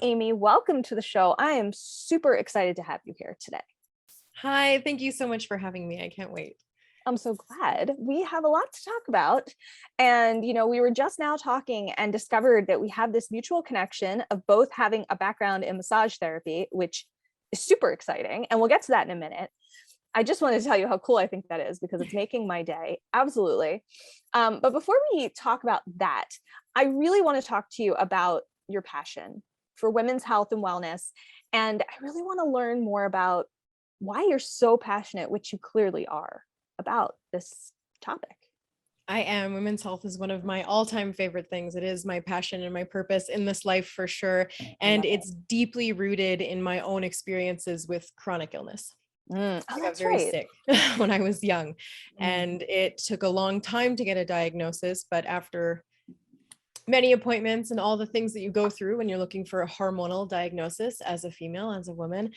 Amy. Welcome to the show. I am super excited to have you here today. Hi, thank you so much for having me. I can't wait. I'm so glad. We have a lot to talk about. And, we were just now talking and discovered that we have this mutual connection of both having a background in massage therapy, which is super exciting. And we'll get to that in a minute. I just wanted to tell you how cool I think that is because it's making my day. Absolutely. But before we talk about that, I really want to talk to you about your passion for women's health and wellness. And I really want to learn more about why you're so passionate, which you clearly are, about this topic. I am. Women's health is one of my all-time favorite things. It is my passion and my purpose in this life for sure. And it's deeply rooted in my own experiences with chronic illness. Oh, I got that's very right. sick when I was young, and it took a long time to get a diagnosis, but after many appointments and all the things that you go through when you're looking for a hormonal diagnosis as a female, as a woman,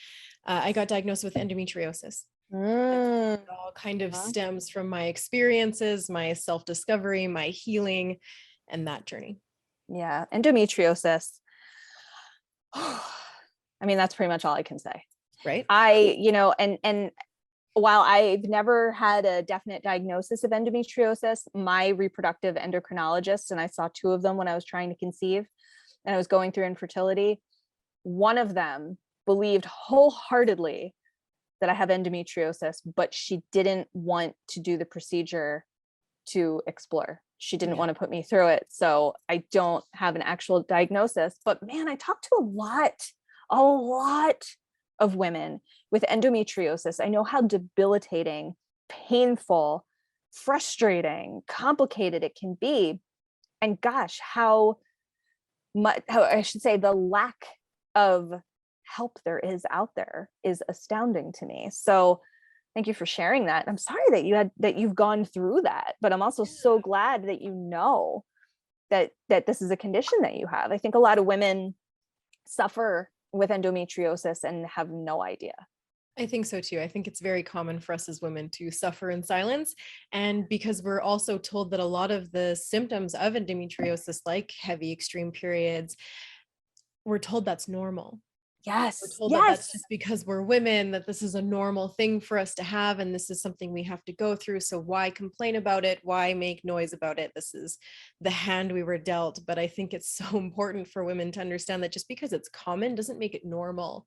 I got diagnosed with endometriosis. It all kind of stems from my experiences, my self-discovery, my healing, and that journey. Yeah, endometriosis. I mean, that's pretty much all I can say. Right? And while I've never had a definite diagnosis of endometriosis, my reproductive endocrinologist, and I saw two of them when I was trying to conceive and I was going through infertility, one of them believed wholeheartedly that I have endometriosis, but she didn't want to do the procedure to explore. She didn't want to put me through it. So I don't have an actual diagnosis, but man, I talked to a lot of women with endometriosis. I know how debilitating, painful, frustrating, complicated it can be. And gosh, how I should say the lack of help there is out there is astounding to me. So thank you for sharing that. I'm sorry that you've gone through that, but I'm also so glad that you know that this is a condition that you have. I think a lot of women suffer with endometriosis and have no idea. I think so too. I think it's very common for us as women to suffer in silence. And because we're also told that a lot of the symptoms of endometriosis, like heavy extreme periods, we're told that's normal. We're told that that's just because we're women, that this is a normal thing for us to have, and this is something we have to go through. So why complain about it? Why make noise about it? This is the hand we were dealt. But I think it's so important for women to understand that just because it's common doesn't make it normal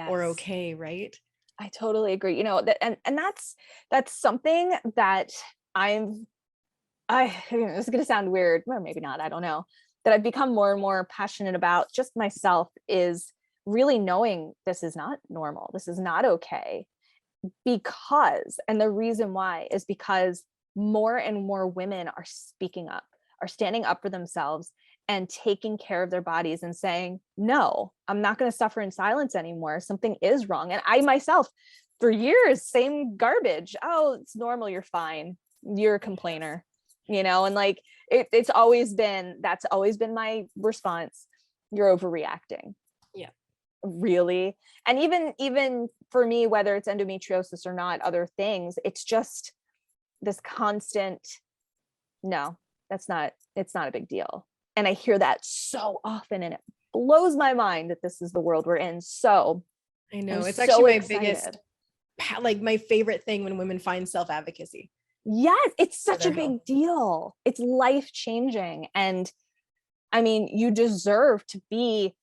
or okay, right? I totally agree. And that's something that it's going to sound weird, or maybe not, I don't know, that I've become more and more passionate about just myself is really knowing this is not normal. This is not okay and the reason why is because more and more women are speaking up, are standing up for themselves and taking care of their bodies and saying, no, I'm not going to suffer in silence anymore. Something is wrong. And I myself, for years, same garbage. Oh, it's normal. You're fine. You're a complainer, and like, that's always been my response. You're overreacting. Yeah. Really. And even for me, whether it's endometriosis or not, other things, it's just this constant, no, it's not a big deal. And I hear that so often, and it blows my mind that this is the world we're in. So I know it's actually my biggest, like my favorite thing when women find self-advocacy. Yes, it's such a big deal. It's life-changing. And I mean, you deserve to be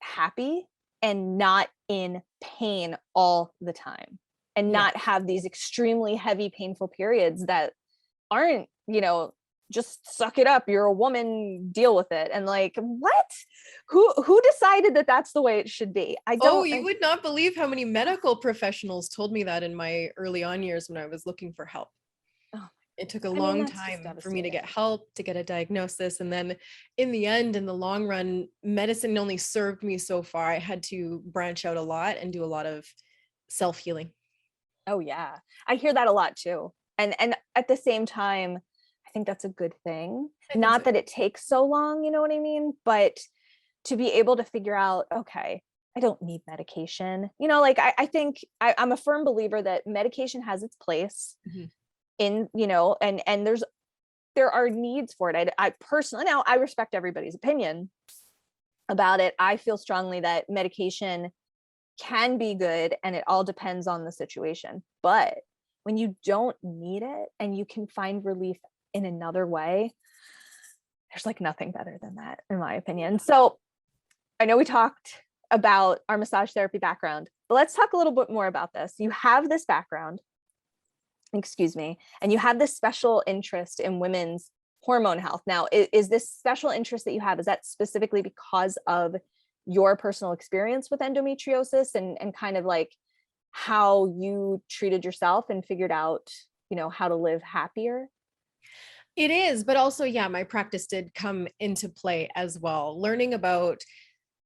happy and not in pain all the time, and not have these extremely heavy, painful periods that aren't, just suck it up. You're a woman, deal with it. And like, what? Who decided that that's the way it should be? You would not believe how many medical professionals told me that in my early on years when I was looking for help. It took a long time for me to get help, to get a diagnosis. And then in the end, in the long run, medicine only served me so far. I had to branch out a lot and do a lot of self-healing. Oh yeah. I hear that a lot too. And at the same time, I think that's a good thing. Not that it takes so long, you know what I mean? But to be able to figure out, okay, I don't need medication. Like I think I'm a firm believer that medication has its place. In and there are needs for it. I personally, now I respect everybody's opinion, about it. I feel strongly that medication can be good and it all depends on the situation. But when you don't need it and you can find relief in another way, there's like nothing better than that, in my opinion. So I know we talked about our massage therapy background, but let's talk a little bit more about this. You have this background, excuse me, and you have this special interest in women's hormone health. Now, is this special interest that you have, is that specifically because of your personal experience with endometriosis and kind of like how you treated yourself and figured out, how to live happier? It is, but also, yeah, my practice did come into play as well. Learning about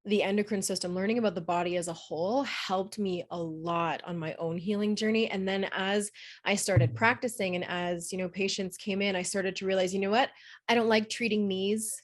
the endocrine system, learning about the body as a whole helped me a lot on my own healing journey. And then as I started practicing and as, patients came in, I started to realize, you know what? I don't like treating knees.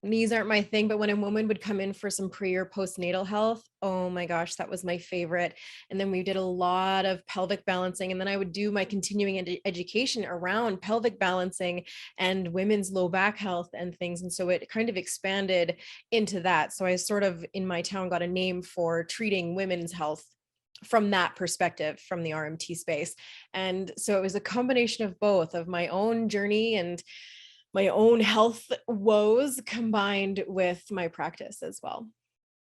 Knees aren't my thing, but when a woman would come in for some pre or postnatal health, oh my gosh, that was my favorite. And then we did a lot of pelvic balancing. And then I would do my continuing education around pelvic balancing and women's low back health and things. And so it kind of expanded into that. So I sort of in my town got a name for treating women's health from that perspective, from the RMT space. And so it was a combination of both, of my own journey and my own health woes combined with my practice as well.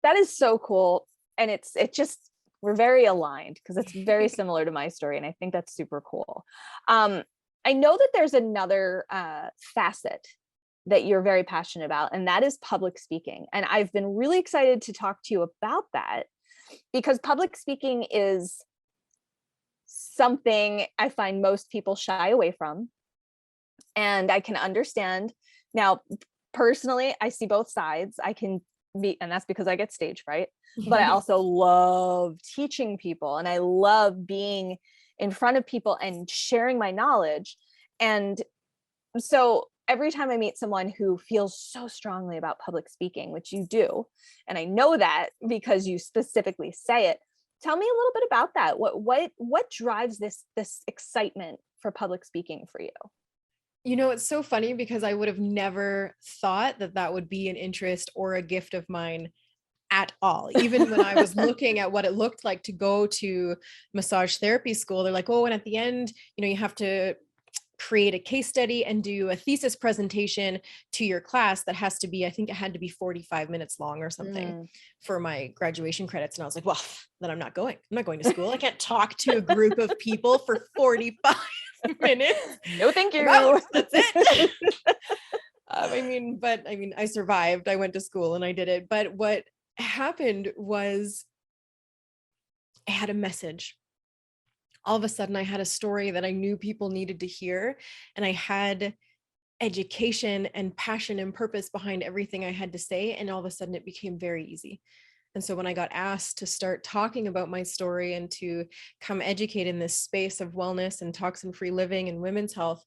That is so cool. And it just, we're very aligned because it's very similar to my story. And I think that's super cool. I know that there's another facet that you're very passionate about, and that is public speaking. And I've been really excited to talk to you about that because public speaking is something I find most people shy away from. And I can understand. Now, personally, I see both sides. I can be, and that's because I get stage fright, but I also love teaching people and I love being in front of people and sharing my knowledge. And so every time I meet someone who feels so strongly about public speaking, which you do, and I know that because you specifically say it, tell me a little bit about that. What drives this excitement for public speaking for you? It's so funny because I would have never thought that that would be an interest or a gift of mine at all. Even when I was looking at what it looked like to go to massage therapy school, they're like, oh, and at the end, you have to create a case study and do a thesis presentation to your class that has to be, I think it had to be 45 minutes long or something for my graduation credits. And I was like, well, then I'm not going to school. I can't talk to a group of people for 45 minutes. No, thank you. That's it. I survived. I went to school and I did it. But what happened was I had a message. All of a sudden I had a story that I knew people needed to hear. And I had education and passion and purpose behind everything I had to say. And all of a sudden it became very easy. And so when I got asked to start talking about my story and to come educate in this space of wellness and toxin-free living and women's health,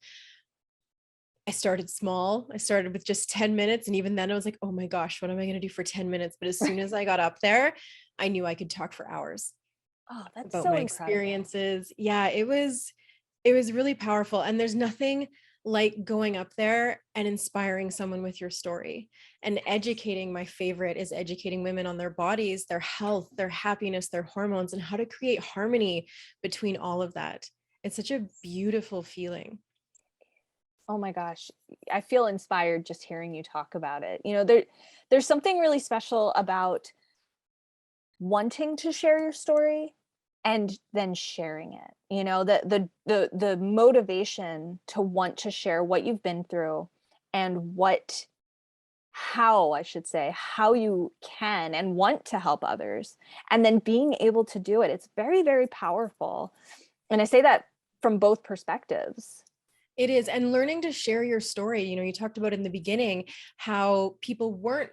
I started small. I started with just 10 minutes. And even then I was like, oh my gosh, what am I going to do for 10 minutes? But as soon as I got up there, I knew I could talk for hours. Oh, that's About so my incredible. experiences. Yeah, it was really powerful. And there's nothing like going up there and inspiring someone with your story and educating. My favorite is educating women on their bodies, their health, their happiness, their hormones, and how to create harmony between all of that. It's such a beautiful feeling. Oh my gosh, I feel inspired just hearing you talk about it. There's something really special about wanting to share your story and then sharing it. The motivation to want to share what you've been through and how I should say, how you can and want to help others, and then being able to do it. It's very, very powerful. And I say that from both perspectives. It is. And learning to share your story, you talked about in the beginning how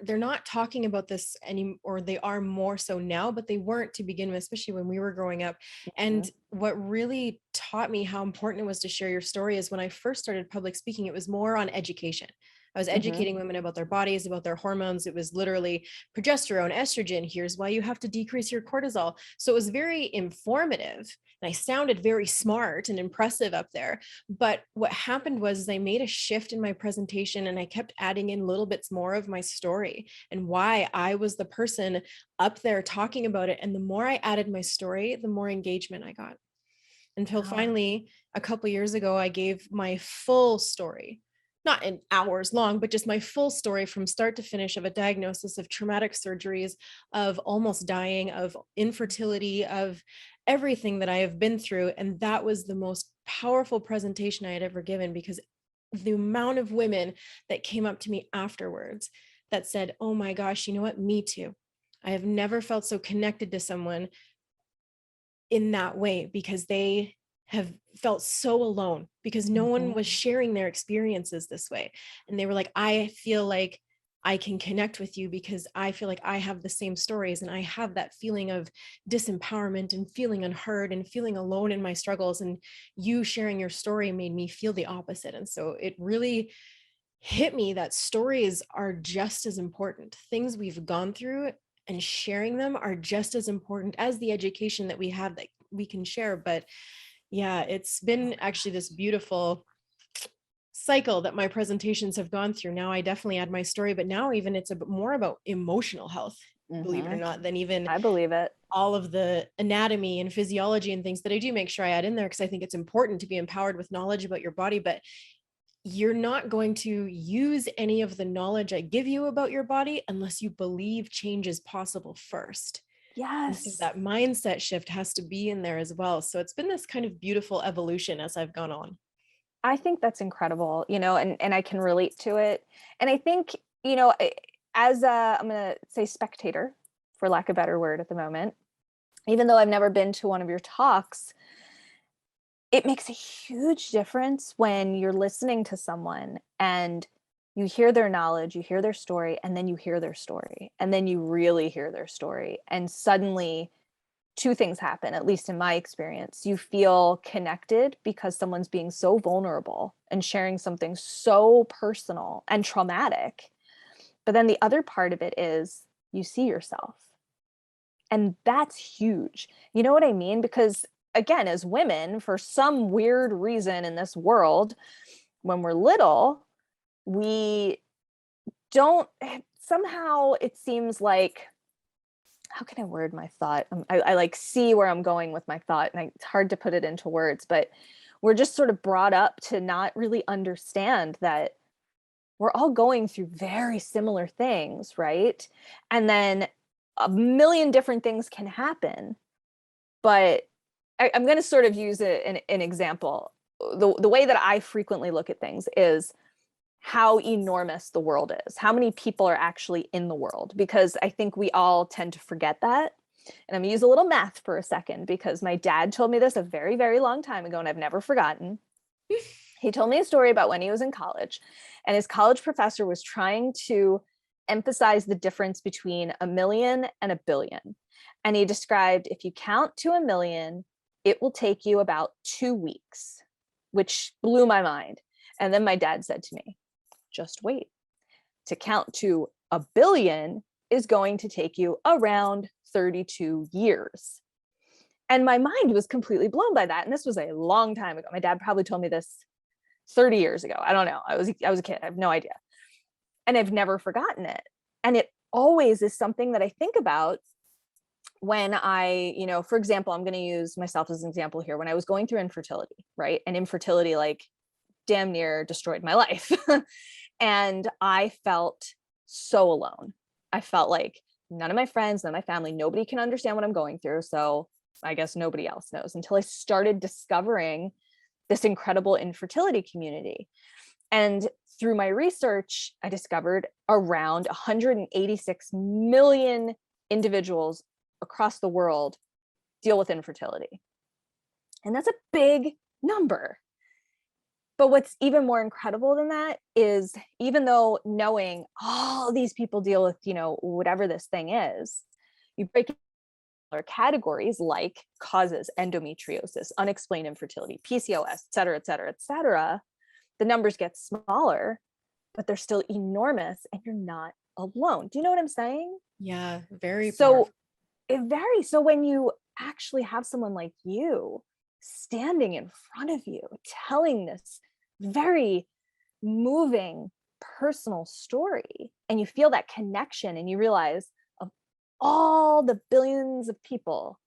they're not talking about this anymore, or they are more so now, but they weren't to begin with, especially when we were growing up. And what really taught me how important it was to share your story is when I first started public speaking, it was more on education. I was Mm-hmm. educating women about their bodies, about their hormones. It was literally progesterone, estrogen. Here's why you have to decrease your cortisol. So it was very informative. And I sounded very smart and impressive up there. But what happened was I made a shift in my presentation and I kept adding in little bits more of my story and why I was the person up there talking about it. And the more I added my story, the more engagement I got. Until Wow. finally, a couple years ago, I gave my full story, not in hours long, but just my full story from start to finish of a diagnosis of traumatic surgeries, of almost dying, of infertility, of everything that I have been through. And that was the most powerful presentation I had ever given, because the amount of women that came up to me afterwards that said, oh my gosh, you know what? Me too. I have never felt so connected to someone in that way, because they have felt so alone because no one Mm-hmm. was sharing their experiences this way. And they were like, I feel like I can connect with you because I feel like I have the same stories and I have that feeling of disempowerment and feeling unheard and feeling alone in my struggles. And you sharing your story made me feel the opposite. And so it really hit me that stories are just as important. Things we've gone through and sharing them are just as important as the education that we have that we can share. But yeah, it's been actually this beautiful cycle that my presentations have gone through. Now I definitely add my story, but now even it's a bit more about emotional health, believe it or Mm-hmm. not, than even I believe it. all of the anatomy and physiology and things that I do make sure I add in there, because I think it's important to be empowered with knowledge about your body. But you're not going to use any of the knowledge I give you about your body unless you believe change is possible first. And so Yes. that mindset shift has to be in there as well. So it's been this kind of beautiful evolution as I've gone on. I think that's incredible, and I can relate to it. And I think, as I'm going to say spectator, for lack of a better word at the moment, even though I've never been to one of your talks, it makes a huge difference when you're listening to someone and you hear their knowledge, you hear their story, and then you hear their story, and then you really hear their story. And suddenly two things happen, at least in my experience. You feel connected because someone's being so vulnerable and sharing something so personal and traumatic. But then the other part of it is you see yourself. And that's huge. You know what I mean? Because again, as women, for some weird reason in this world, when we're little, we don't somehow, it seems like, how can I word my thought? I like see where I'm going with my thought, and it's hard to put it into words, but we're just sort of brought up to not really understand that we're all going through very similar things, right? And then a million different things can happen. But I'm going to sort of use an example. The way that I frequently look at things is how enormous the world is, how many people are actually in the world, because I think we all tend to forget that. And I'm gonna use a little math for a second, because my dad told me this a very, very long time ago, and I've never forgotten. He told me a story about when he was in college, and his college professor was trying to emphasize the difference between a million and a billion. And he described, if you count to a million, it will take you about 2 weeks, which blew my mind. And then my dad said to me, just wait. To count to a billion is going to take you around 32 years. And my mind was completely blown by that. And this was a long time ago. My dad probably told me this 30 years ago. I don't know. I was a kid. I have no idea. And I've never forgotten it. And it always is something that I think about when for example, I'm going to use myself as an example here. When I was going through infertility, right? And infertility, like, damn near destroyed my life. And I felt so alone. I felt like none of my friends, none of my family, nobody can understand what I'm going through. So I guess nobody else knows, until I started discovering this incredible infertility community. And through my research, I discovered around 186 million individuals across the world deal with infertility. And that's a big number. But what's even more incredible than that is, even though knowing all these people deal with, whatever this thing is, you break it into categories like causes, endometriosis, unexplained infertility, PCOS, et cetera, et cetera, et cetera. The numbers get smaller. but they're still enormous and you're not alone. Do you know what I'm saying? Yeah, very So powerful. it varies. So when you actually have someone like you standing in front of you, telling this very moving personal story, and you feel that connection and you realize of all the billions of people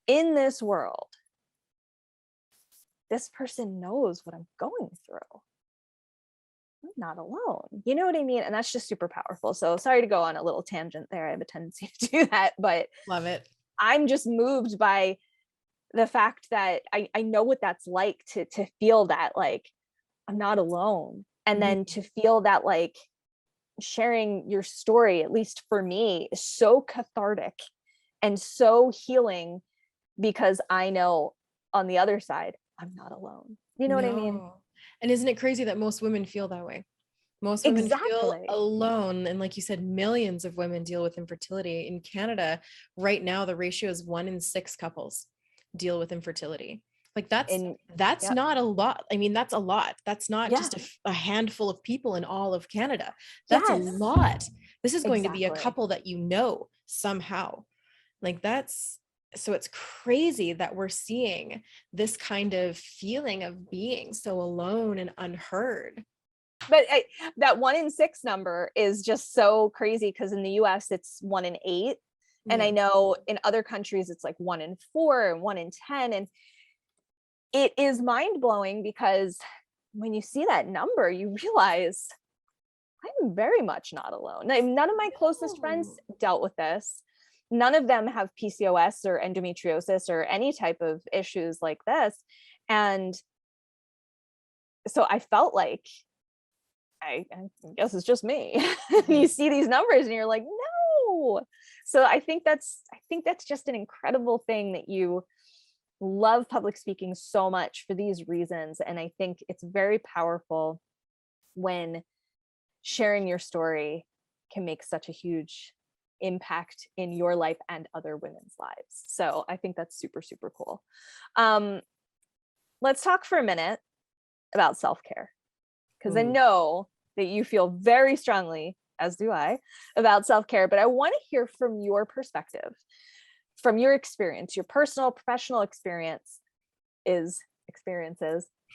in this world, this person knows what I'm going through. I'm not alone. You know what I mean? And that's just super powerful. So sorry to go on a little tangent there. I have a tendency to do that, but Love it. I'm just moved by the fact that I know what that's like to feel that like I'm not alone. And Mhm. then to feel that like sharing your story, at least for me, is so cathartic and so healing because I know on the other side, I'm not alone. You know what I mean? No. And isn't it crazy that most women feel that way? Most women feel Exactly. alone. And like you said, millions of women deal with infertility. In Canada, right now, the ratio is 1 in 6 couples deal with infertility. Like And that's yep. not a lot. I mean, that's a lot. That's not Yeah. just a handful of people in all of Canada. That's a Yes. lot. This is going to be a Exactly. couple that you know somehow. Like that's so it's crazy that we're seeing this kind of feeling of being so alone and unheard. But that 1 in 6 number is just so crazy because in the US it's 1 in 8. And I Yeah. know in other countries it's like 1 in 4 and 1 in 10. And it is mind blowing because when you see that number, you realize I'm very much not alone. None of my closest friends No. dealt with this. None of them have PCOS or endometriosis or any type of issues like this. And so I felt like I guess it's just me. You Mhm. see these numbers and you're like, no. So I think that's just an incredible thing that you love public speaking so much for these reasons. And I think it's very powerful when sharing your story can make such a huge impact in your life and other women's lives. So I think that's super, super cool. Um, let's talk for a minute about self-care, because I Ooh. know that you feel very strongly, as do I, about self-care, but I want to hear from your perspective, from your experience, your personal, professional experiences.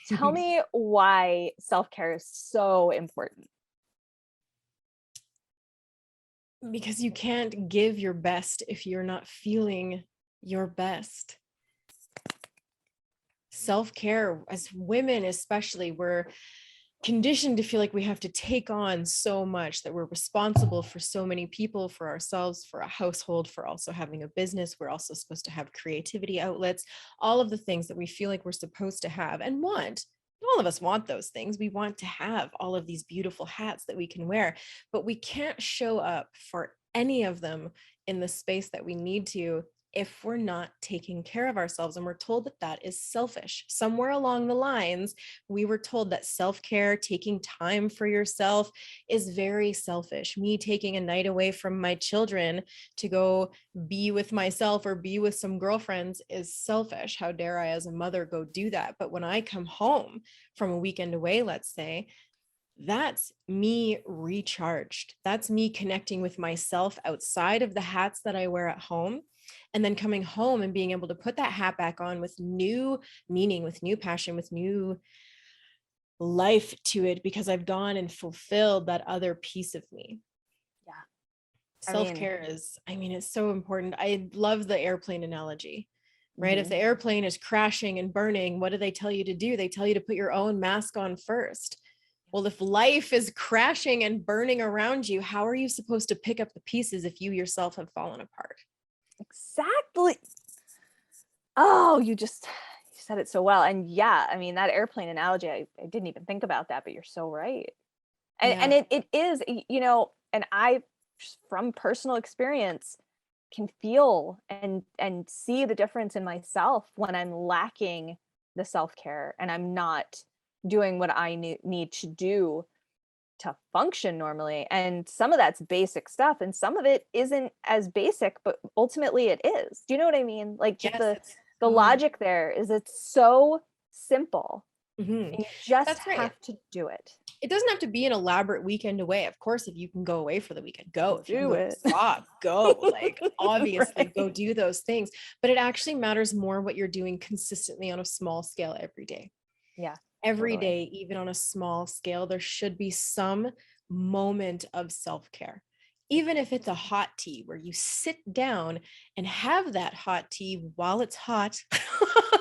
Tell me why self-care is so important. Because you can't give your best if you're not feeling your best. Self-care, as women especially, we're conditioned to feel like we have to take on so much, that we're responsible for so many people, for ourselves, for a household, for also having a business. We're also supposed to have creativity outlets, all of the things that we feel like we're supposed to have and want. All of us want those things. We want to have all of these beautiful hats that we can wear, but we can't show up for any of them in the space that we need to if we're not taking care of ourselves. And we're told that that is selfish. Somewhere along the lines, we were told that self-care, taking time for yourself, is very selfish. Me taking a night away from my children to go be with myself or be with some girlfriends is selfish. How dare I, as a mother, go do that? But when I come home from a weekend away, let's say, that's me recharged. That's me connecting with myself outside of the hats that I wear at home. And then coming home and being able to put that hat back on with new meaning, with new passion, with new life to it, because I've gone and fulfilled that other piece of me. Yeah. I mean, Self-care is, I mean, it's so important. I love the airplane analogy, right? If mhm. the airplane is crashing and burning, what do they tell you to do? They tell you to put your own mask on first. Well, if life is crashing and burning around you, how are you supposed to pick up the pieces if you yourself have fallen apart? Exactly. Oh, you said it so well. And yeah, I mean, that airplane analogy, I didn't even think about that, but you're so right. And Yeah. it is, and I, just from personal experience, can feel and see the difference in myself when I'm lacking the self-care and I'm not doing what I need to do to function normally. And some of that's basic stuff and some of it isn't as basic, but ultimately it is. Do you know what I mean? Like just Yes, it's the so, logic there is it's so simple mhm. and you just That's right. have to do it. it doesn't have to be an elaborate weekend away. Of course, if you can go away for the weekend, go. If you can Do go to it. the spa, go. Like obviously Right. go do those things. But it actually matters more what you're doing consistently on a small scale every day. Yeah. Every Totally. day, even on a small scale, there should be some moment of self-care. Even if it's a hot tea where you sit down and have that hot tea while it's hot.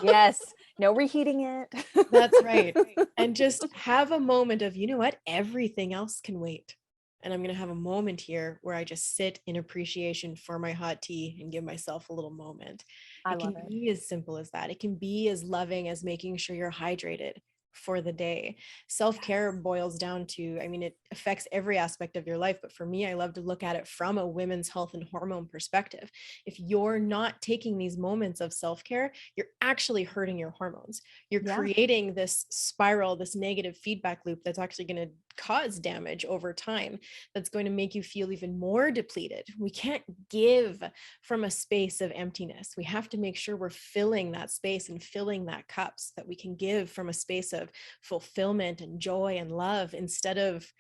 Yes. No reheating it. That's right. And just have a moment of, you know what? Everything else can wait. And I'm going to have a moment here where I just sit in appreciation for my hot tea and give myself a little moment. I It can love it. be as simple as that. It can be as loving as making sure you're hydrated for the day. Self-care boils down to, I mean, it affects every aspect of your life, but for me, I love to look at it from a women's health and hormone perspective. If you're not taking these moments of self-care, you're actually hurting your hormones. You're Yeah. creating this spiral, this negative feedback loop that's actually going to cause damage over time, that's going to make you feel even more depleted. We can't give from a space of emptiness. We have to make sure we're filling that space and filling that cup so that we can give from a space of fulfillment and joy and love, instead of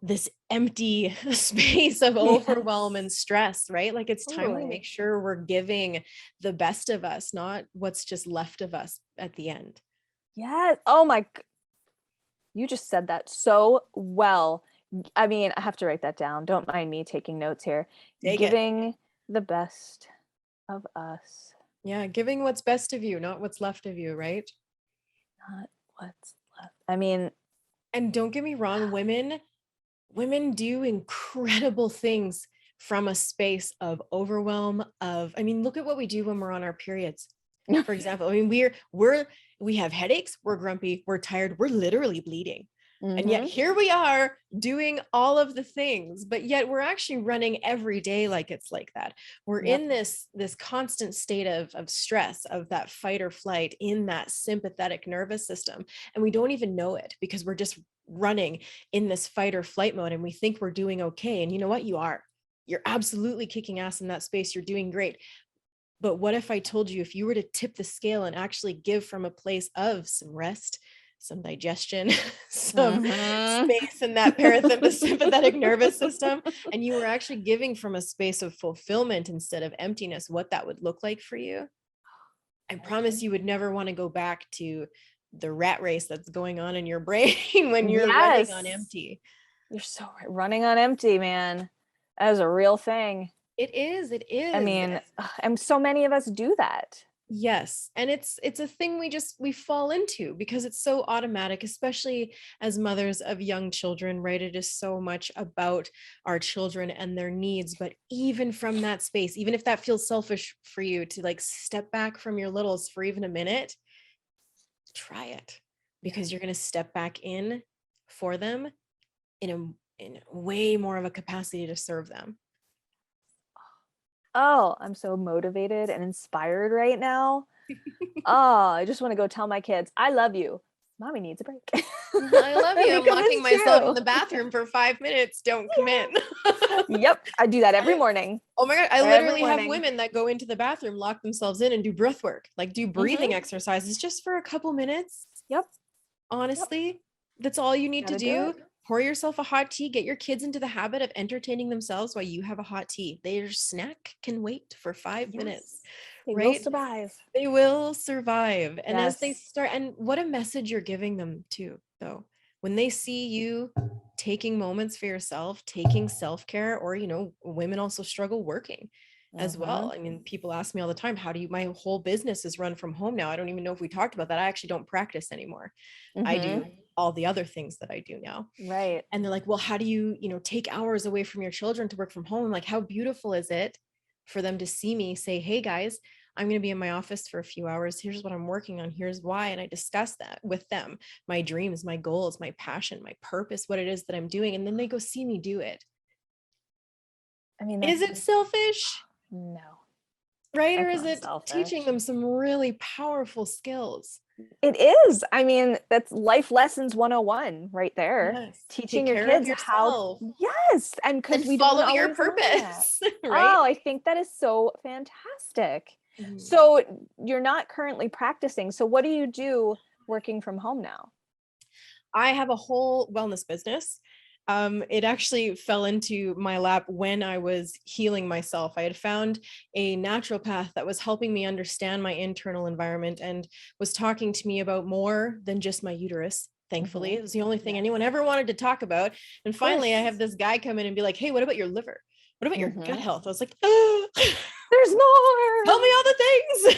this empty space of overwhelm and stress, right? Like it's time we Totally. make sure we're giving the best of us, not what's just left of us at the end. Yes. Oh my, you just said that so well. I mean, I have to write that down. Don't mind me taking notes here. Take it. Giving the best of us, Yeah, giving what's best of you, not what's left of you, right? not what's left. I mean, And don't get me wrong, women do incredible things from a space of overwhelm of, I mean, look at what we do when we're on our periods. For example, I mean, we have headaches, we're grumpy, we're tired, we're literally bleeding. And yet here we are doing all of the things, but yet we're actually running every day like it's like that. We're Yep. in this constant state of stress, of that fight or flight, in that sympathetic nervous system. And we don't even know it because we're just running in this fight or flight mode, and we think we're doing okay. And you know what? You're absolutely kicking ass in that space. You're doing great. But what if I told you, if you were to tip the scale and actually give from a place of some rest, some digestion, some space in that parasympathetic nervous system, and you were actually giving from a space of fulfillment instead of emptiness, what that would look like for you? I promise you would never want to go back to the rat race that's going on in your brain when you're running on Yes. empty. You're so right. Running on empty, man. That is a real thing. It is. I mean, and so many of us do that. Yes. And it's a thing we fall into because it's so automatic, especially as mothers of young children, right? It is so much about our children and their needs. But even from that space, even if that feels selfish for you to like step back from your littles for even a minute, try it, because you're going to step back in for them in way more of a capacity to serve them. Oh, I'm so motivated and inspired right now. Oh, I just want to go tell my kids, I love you. Mommy needs a break. I love you. I'm Because locking it's myself in true. the bathroom for 5 minutes. Don't come in. Yep, I do that every morning. Oh my God. I Every literally have morning. women that go into the bathroom, lock themselves in, and do breath work, like do breathing exercises just for a couple minutes. Yep. Honestly, that's all you need to Gotta do do. it. Pour yourself a hot tea, get your kids into the habit of entertaining themselves while you have a hot tea. Their snack can wait for 5 minutes, They will right? survive. They will survive. And as they Yes. start, and what a message you're giving them too, though. When they see you taking moments for yourself, taking self-care, or, you know, women also struggle working as well. I mean, people ask me all the time, how do you, my whole business is run from home now. I don't even know if we talked about that. I actually don't practice anymore. I do all the other things that I do now. Right. And they're like, well, how do you, you know, take hours away from your children to work from home? I'm like, how beautiful is it for them to see me say, hey guys, I'm going to be in my office for a few hours. Here's what I'm working on. Here's why. And I discuss that with them, my dreams, my goals, my passion, my purpose, what it is that I'm doing. And then they go see me do it. I mean, Is it selfish? No. Right? Or That's is not it selfish. teaching them some really powerful skills? It is. I mean, that's life lessons 101 right there. Yes. Teaching Take your care of kids how, yourself yes, and because and we don't follow your always learn that. purpose, right? Oh, I think that is so fantastic. Mhm. So you're not currently practicing. So what do you do working from home now? I have a whole wellness business. It actually fell into my lap when I was healing myself. I had found a naturopath that was helping me understand my internal environment and was talking to me about more than just my uterus. Thankfully, it was the only thing anyone ever wanted to talk about. And finally, I have this guy come in and be like, hey, what about your liver? What about your gut health? I was like, oh, there's more. tell me all the things.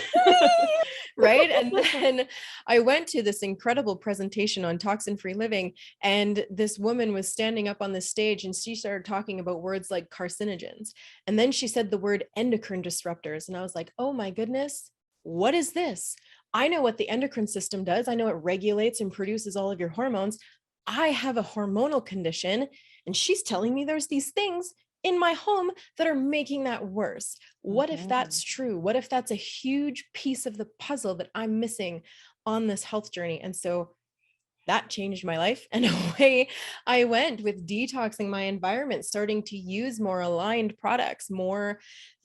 Right. And then I went to this incredible presentation on toxin-free living, and this woman was standing up on the stage and she started talking about words like carcinogens. And then she said the word endocrine disruptors. And I was like, oh my goodness, what is this? I know what the endocrine system does. I know it regulates and produces all of your hormones. I have a hormonal condition, and she's telling me there's these things in my home that are making that worse. What if that's true? What if that's a huge piece of the puzzle that I'm missing on this health journey? And so that changed my life, and away I went with detoxing my environment, starting to use more aligned products, more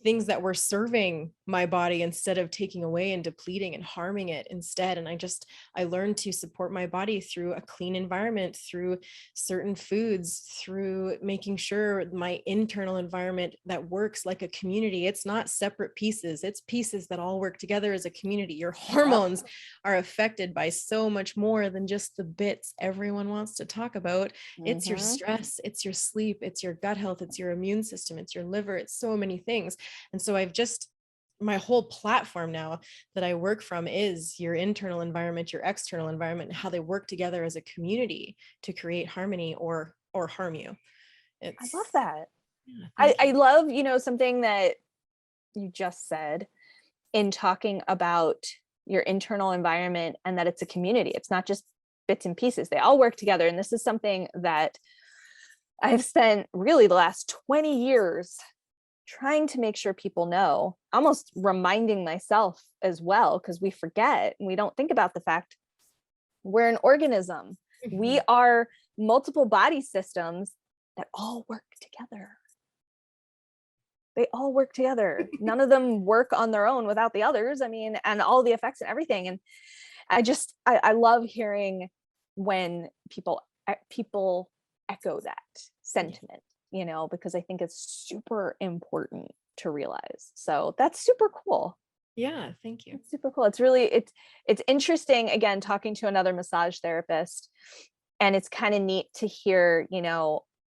things that were serving my body instead of taking away and depleting and harming it instead. And I learned to support my body through a clean environment, through certain foods, through making sure my internal environment that works like a community. It's not separate pieces, it's pieces that all work together as a community. Your hormones are affected by so much more than just the bits everyone wants to talk about. It's your stress, it's your sleep, it's your gut health, it's your immune system, it's your liver, it's so many things. And so my whole platform now that I work from is your internal environment, your external environment, and how they work together as a community to create harmony or harm you. I love that. Yeah, I love, something that you just said in talking about your internal environment, and that it's a community. It's not just bits and pieces. They all work together. And this is something that I've spent really the last 20 years trying to make sure people know, almost reminding myself as well, because we forget and we don't think about the fact we're an organism. We are multiple body systems that all work together. They all work together. None of them work on their own without the others. I mean, and all the effects and everything. And I love hearing when people echo that sentiment, because I think it's super important to realize. So that's super cool. Yeah, thank you. It's super cool. It's interesting, again, talking to another massage therapist, and it's kind of neat to hear,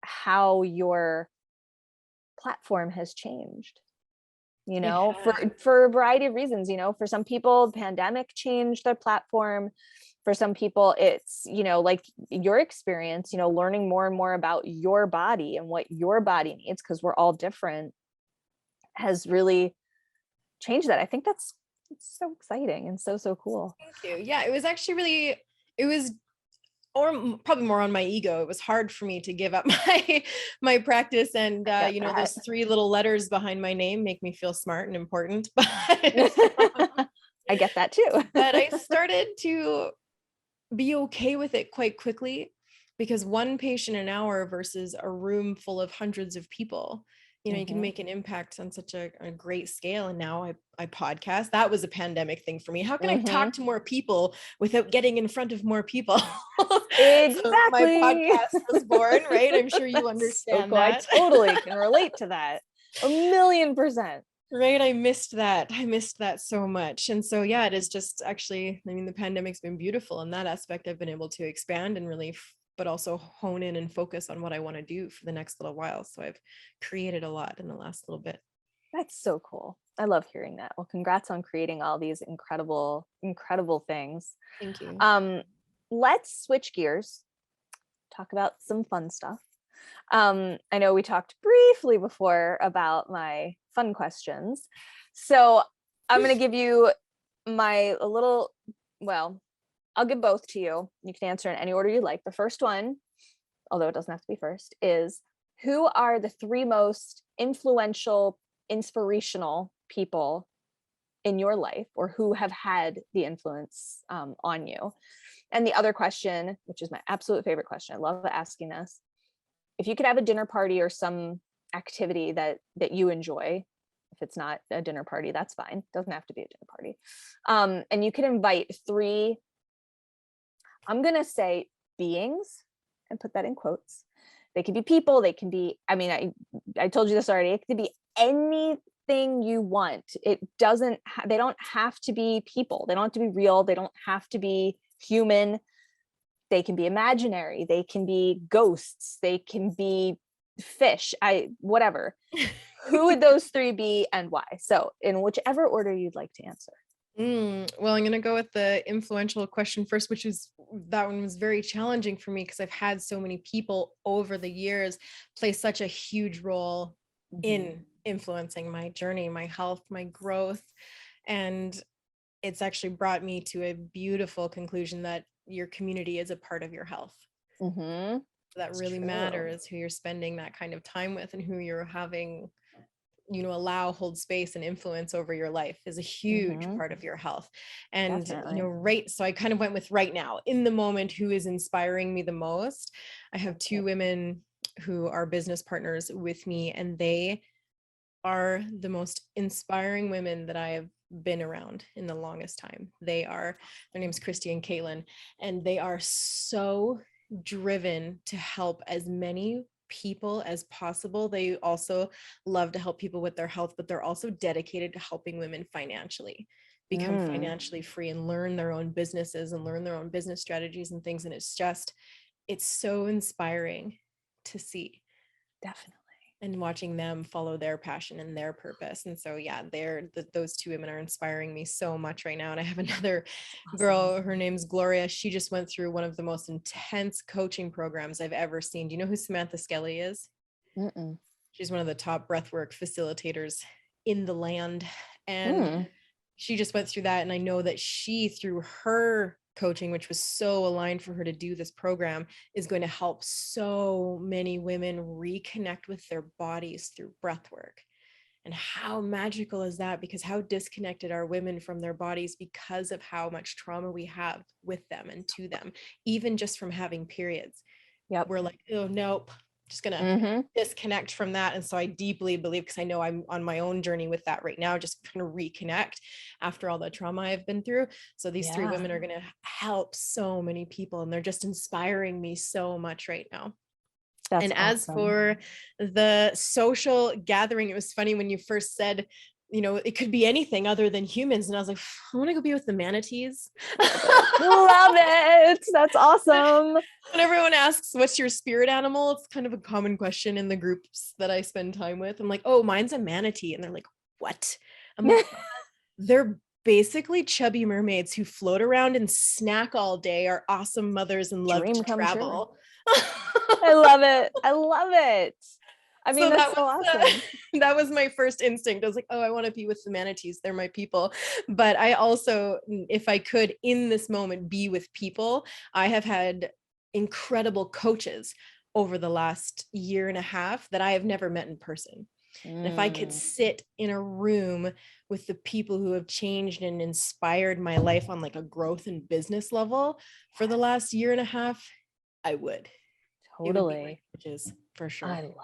how your platform has changed, for a variety of reasons. For some people, the pandemic changed their platform. For some people, it's, like your experience, learning more and more about your body and what your body needs, because we're all different, has really changed that. I think it's so exciting and so cool. Thank you. Yeah, it was actually probably more on my ego. It was hard for me to give up my practice, and those 3 little letters behind my name make me feel smart and important. But I get that too. But I started to be okay with it quite quickly, because one patient an hour versus a room full of hundreds of people, you can make an impact on such a great scale. And now I podcast. That was a pandemic thing for me. How can I talk to more people without getting in front of more people? Exactly. So my podcast was born, right? I'm sure you understand that. I totally can relate to that 1,000,000%. Right. I missed that so much. And so, yeah, it is just actually, the pandemic's been beautiful in that aspect. I've been able to expand and really, but also hone in and focus on what I want to do for the next little while. So I've created a lot in the last little bit. That's so cool. I love hearing that. Well, congrats on creating all these incredible things. Thank you. Let's switch gears, talk about some fun stuff. I know we talked briefly before about my fun questions. So I'm going to give you I'll give both to you. You can answer in any order you like. The first one, although it doesn't have to be first, is who are the 3 most influential, inspirational people in your life, or who have had the influence on you? And the other question, which is my absolute favorite question, I love asking this. If you could have a dinner party or some activity that you enjoy, if it's not a dinner party, that's fine. It doesn't have to be a dinner party. And you can invite 3, I'm going to say beings, and put that in quotes. They can be people, they can be, I mean, I told you this already, it could be anything you want. It doesn't, they don't have to be people. They don't have to be real. They don't have to be human. They can be imaginary. They can be ghosts. They can be fish. Whatever. Who would those three be and why? So in whichever order you'd like to answer. Well, I'm going to go with the influential question first, which is that one was very challenging for me because I've had so many people over the years play such a huge role in influencing my journey, my health, my growth. And it's actually brought me to a beautiful conclusion that your community is a part of your health. That really matters, who you're spending that kind of time with and who you're having, hold space and influence over your life is a huge part of your health. And, so I kind of went with right now, in the moment, who is inspiring me the most. I have two women who are business partners with me, and they are the most inspiring women that I have been around in the longest time. Their name's Christy and Caitlin, and they are so driven to help as many people as possible. They also love to help people with their health, but they're also dedicated to helping women financially become financially free and learn their own businesses and learn their own business strategies and things. And it's so inspiring to see. Definitely. And watching them follow their passion and their purpose. And so, yeah, those two women are inspiring me so much right now. And I have another girl, her name's Gloria. She just went through one of the most intense coaching programs I've ever seen. Do you know who Samantha Skelly is? She's one of the top breathwork facilitators in the land. And she just went through that. And I know that she, through her coaching, which was so aligned for her to do this program, is going to help so many women reconnect with their bodies through breath work. And how magical is that? Because how disconnected are women from their bodies because of how much trauma we have with them and to them, even just from having periods. We're like, oh, nope, just gonna disconnect from that. And so I deeply believe, because I know I'm on my own journey with that right now, just trying to reconnect after all the trauma I've been through. So these three women are gonna help so many people, and they're just inspiring me so much right now. That's awesome. As for the social gathering, it was funny when you first said, it could be anything other than humans. And I was like, I want to go be with the manatees. Love it. That's awesome. When everyone asks, what's your spirit animal? It's kind of a common question in the groups that I spend time with. I'm like, oh, mine's a manatee. And they're like, what? I'm like, they're basically chubby mermaids who float around and snack all day, are awesome mothers and love to travel. I love it. I love it. I mean, that's so awesome. That was my first instinct. I was like, oh, I want to be with the manatees. They're my people. But I also, if I could in this moment be with people, I have had incredible coaches over the last year and a half that I have never met in person. And if I could sit in a room with the people who have changed and inspired my life on like a growth and business level for the last year and a half, I would. Totally. Coaches, for sure. I love that.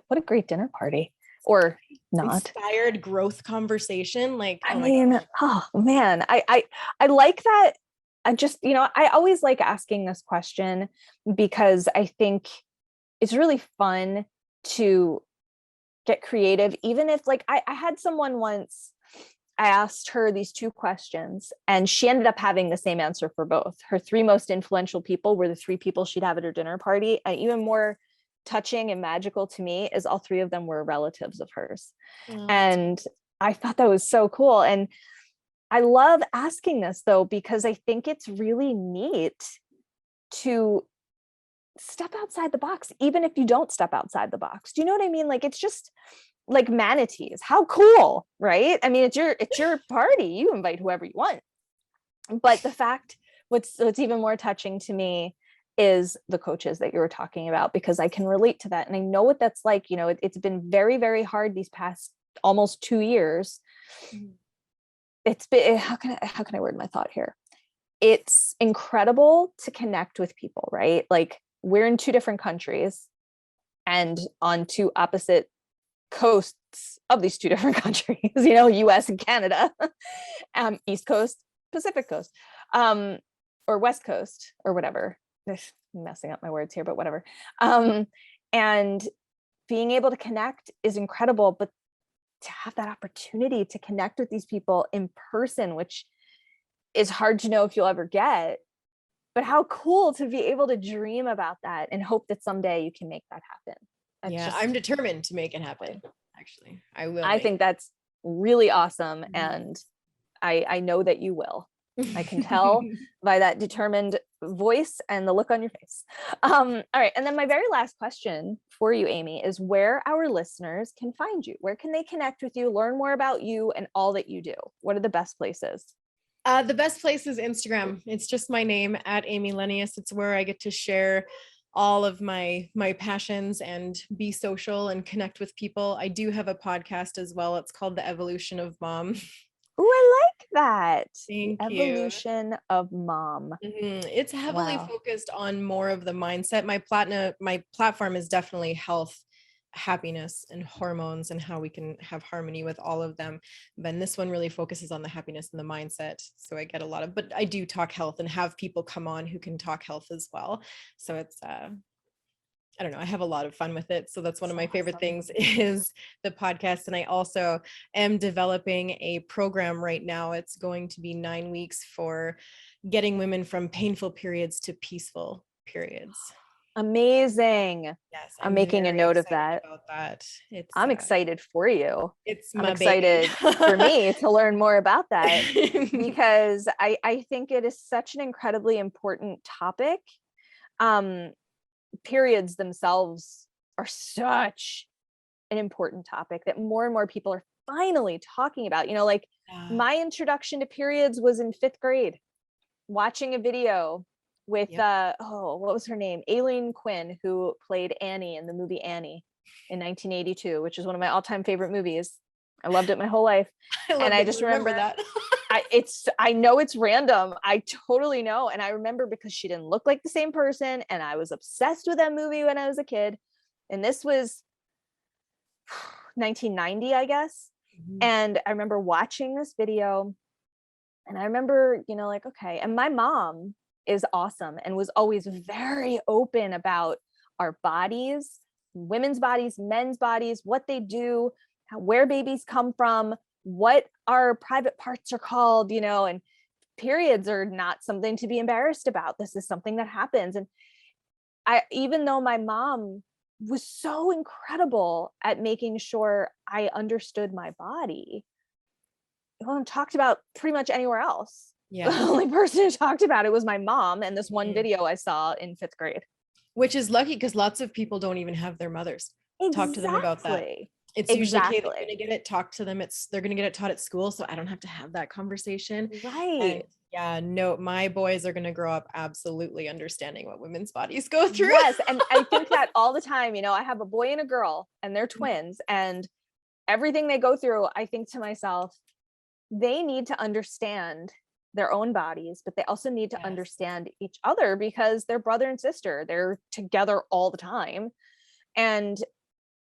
What a great dinner party. Or not. Inspired growth conversation. Like, I mean, oh man, I like that. I just, I always like asking this question because I think it's really fun to get creative. Even if like I had someone once, I asked her these two questions and she ended up having the same answer for both. Her three most influential people were the three people she'd have at her dinner party. And even more touching and magical to me is all three of them were relatives of hers. And I thought that was so cool. And I love asking this though, because I think it's really neat to step outside the box, even if you don't step outside the box. Do you know what I mean? Like, it's just like manatees. How cool, right? I mean, it's your party. You invite whoever you want. But the fact, what's even more touching to me is the coaches that you were talking about, because I can relate to that. And I know what that's like. It's been very, very hard these past almost 2 years. It's been, how can I word my thought here? It's incredible to connect with people, right? Like, we're in 2 different countries and on 2 opposite coasts of these 2 different countries, US and Canada, East Coast, Pacific Coast, or West Coast, or whatever. messing up my words here, but whatever. And being able to connect is incredible, but to have that opportunity to connect with these people in person, which is hard to know if you'll ever get, but how cool to be able to dream about that and hope that someday you can make that happen. Yeah, I'm determined to make it happen. Actually, I will. I think that's really awesome. And I know that you will. I can tell by that determined voice and the look on your face. All right. And then my very last question for you, Amy, is where our listeners can find you. Where can they connect with you, learn more about you and all that you do? What are the best places? The best place is Instagram. It's just my name, at Amy Lenius. It's where I get to share all of my passions and be social and connect with people. I do have a podcast as well. It's called The Evolution of Mom. Oh, I like that. Thank The you. Evolution of Mom. It's heavily focused on more of the mindset. My platform is definitely health, happiness, and hormones, and how we can have harmony with all of them. Then this one really focuses on the happiness and the mindset. So I get a lot of, but I do talk health and have people come on who can talk health as well. So it's I don't know, I have a lot of fun with it. So that's one of my favorite things is the podcast. And I also am developing a program right now. It's going to be 9 weeks for getting women from painful periods to peaceful periods. Amazing. Yes, I'm making a note of that. About that. I'm excited for you. I'm excited for me to learn more about that because I think it is such an incredibly important topic. Periods themselves are such an important topic that more and more people are finally talking about. My introduction to periods was in 5th grade, watching a video with what was her name? Aileen Quinn, who played Annie in the movie Annie in 1982, which is one of my all-time favorite movies. I loved it my whole life. I just remember that. I know it's random. I totally know. And I remember because she didn't look like the same person. And I was obsessed with that movie when I was a kid. And this was 1990, I guess. And I remember watching this video and I remember, okay. And my mom is awesome and was always very open about our bodies, women's bodies, men's bodies, what they do, where babies come from, what our private parts are called, and periods are not something to be embarrassed about. This is something that happens. And even though my mom was so incredible at making sure I understood my body, it wasn't talked about pretty much anywhere else. The only person who talked about it was my mom and this one video I saw in 5th grade. Which is lucky because lots of people don't even have their mothers talk to them about that. It's usually, okay, they're going to get it talked to them. They're going to get it taught at school. So I don't have to have that conversation. Right. And no, my boys are going to grow up absolutely understanding what women's bodies go through. Yes. And I think that all the time. I have a boy and a girl and they're twins, and everything they go through, I think to myself, they need to understand their own bodies, but they also need to understand each other because they're brother and sister. They're together all the time. And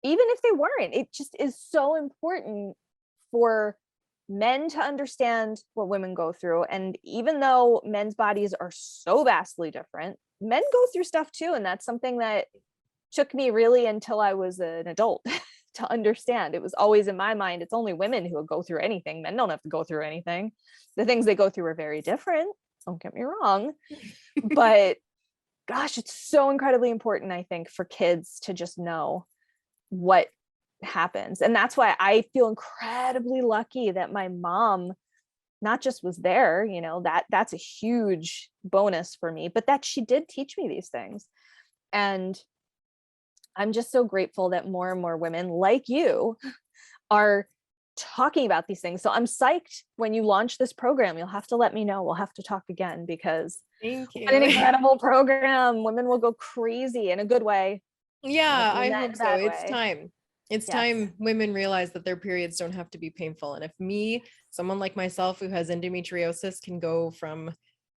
even if they weren't, it just is so important for men to understand what women go through. And even though men's bodies are so vastly different, men go through stuff too. And that's something that took me really until I was an adult to understand. It was always in my mind, it's only women who go through anything. Men don't have to go through anything. The things they go through are very different. Don't get me wrong. But gosh, it's so incredibly important, I think, for kids to just know what happens. And that's why I feel incredibly lucky that my mom not just was there, that's a huge bonus for me, but that she did teach me these things. And I'm just so grateful that more and more women like you are talking about these things. So I'm psyched when you launch this program. You'll have to let me know. We'll have to talk again because thank you. What an incredible program. Women will go crazy in a good way. Yeah, I hope so. It's time. It's time women realize that their periods don't have to be painful. And if someone like myself who has endometriosis, can go from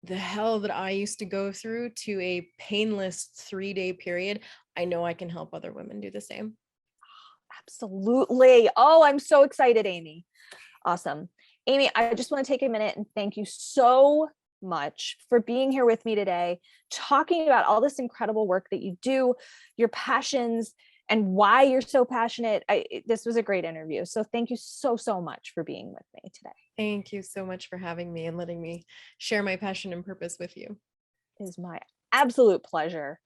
the hell that I used to go through to a painless 3-day period, I know I can help other women do the same. Absolutely. Oh, I'm so excited, Amy. Awesome. Amy, I just want to take a minute and thank you so much for being here with me today, talking about all this incredible work that you do, your passions, and why you're so passionate. This was a great interview. So thank you so, so much for being with me today. Thank you so much for having me and letting me share my passion and purpose with you. It is my absolute pleasure.